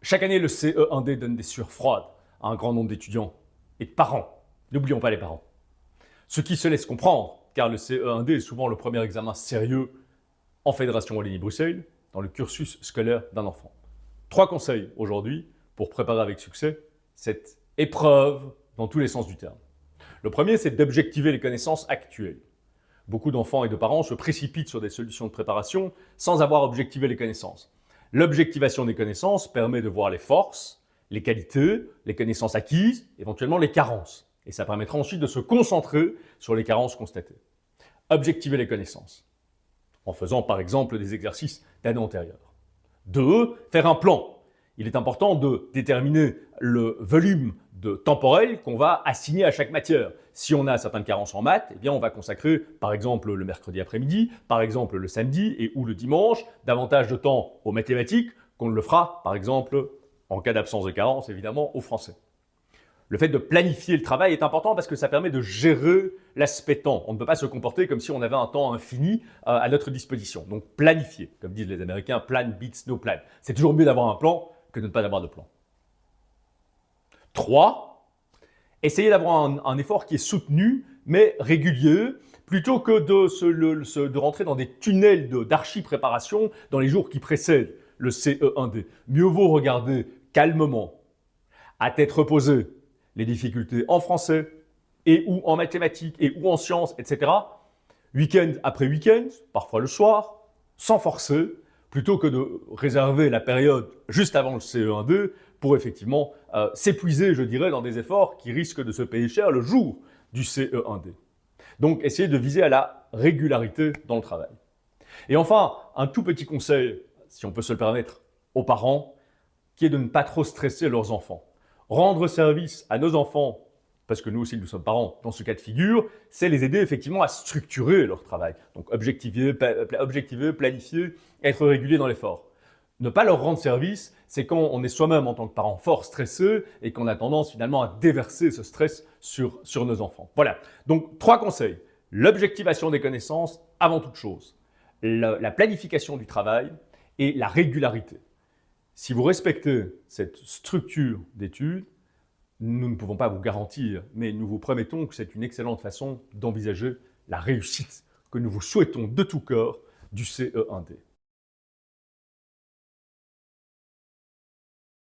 Chaque année, le CE1D donne des sueurs froides à un grand nombre d'étudiants et de parents. N'oublions pas les parents. Ce qui se laisse comprendre, car le CE1D est souvent le premier examen sérieux en Fédération Wallonie-Bruxelles dans le cursus scolaire d'un enfant. 3 conseils aujourd'hui pour préparer avec succès cette épreuve dans tous les sens du terme. Le premier, c'est d'objectiver les connaissances actuelles. Beaucoup d'enfants et de parents se précipitent sur des solutions de préparation sans avoir objectivé les connaissances. L'objectivation des connaissances permet de voir les forces, les qualités, les connaissances acquises, éventuellement les carences. Et ça permettra ensuite de se concentrer sur les carences constatées. Objectiver les connaissances, en faisant par exemple des exercices d'année antérieure. 2. Faire un plan. Il est important de déterminer le volume de temporel qu'on va assigner à chaque matière. Si on a certaines carences en maths, eh bien on va consacrer par exemple le mercredi après-midi, par exemple le samedi et ou le dimanche, davantage de temps aux mathématiques qu'on ne le fera par exemple, en cas d'absence de carence évidemment, au français. Le fait de planifier le travail est important parce que ça permet de gérer l'aspect temps. On ne peut pas se comporter comme si on avait un temps infini à notre disposition. Donc planifier, comme disent les Américains, plan beats no plan. C'est toujours mieux d'avoir un plan que de ne pas avoir de plan. 3. Essayez d'avoir un effort qui est soutenu, mais régulier, plutôt que de rentrer dans des tunnels d'archi-préparation dans les jours qui précèdent le CE1D. Mieux vaut regarder calmement, à tête reposée, les difficultés en français, et ou en mathématiques, et ou en sciences, etc. Week-end après week-end, parfois le soir, sans forcer, plutôt que de réserver la période juste avant le CE1D pour effectivement s'épuiser, je dirais, dans des efforts qui risquent de se payer cher le jour du CE1D. Donc, essayez de viser à la régularité dans le travail. Et enfin, un tout petit conseil, si on peut se le permettre, aux parents, qui est de ne pas trop stresser leurs enfants. Rendre service à nos enfants, parce que nous aussi nous sommes parents dans ce cas de figure, c'est les aider effectivement à structurer leur travail. Donc objectiver, planifier, être régulier dans l'effort. Ne pas leur rendre service, c'est quand on est soi-même en tant que parent fort stressé et qu'on a tendance finalement à déverser ce stress sur nos enfants. Voilà, donc 3 conseils. L'objectivation des connaissances avant toute chose, la planification du travail et la régularité. Si vous respectez cette structure d'études, nous ne pouvons pas vous garantir, mais nous vous promettons que c'est une excellente façon d'envisager la réussite que nous vous souhaitons de tout cœur du CE1D.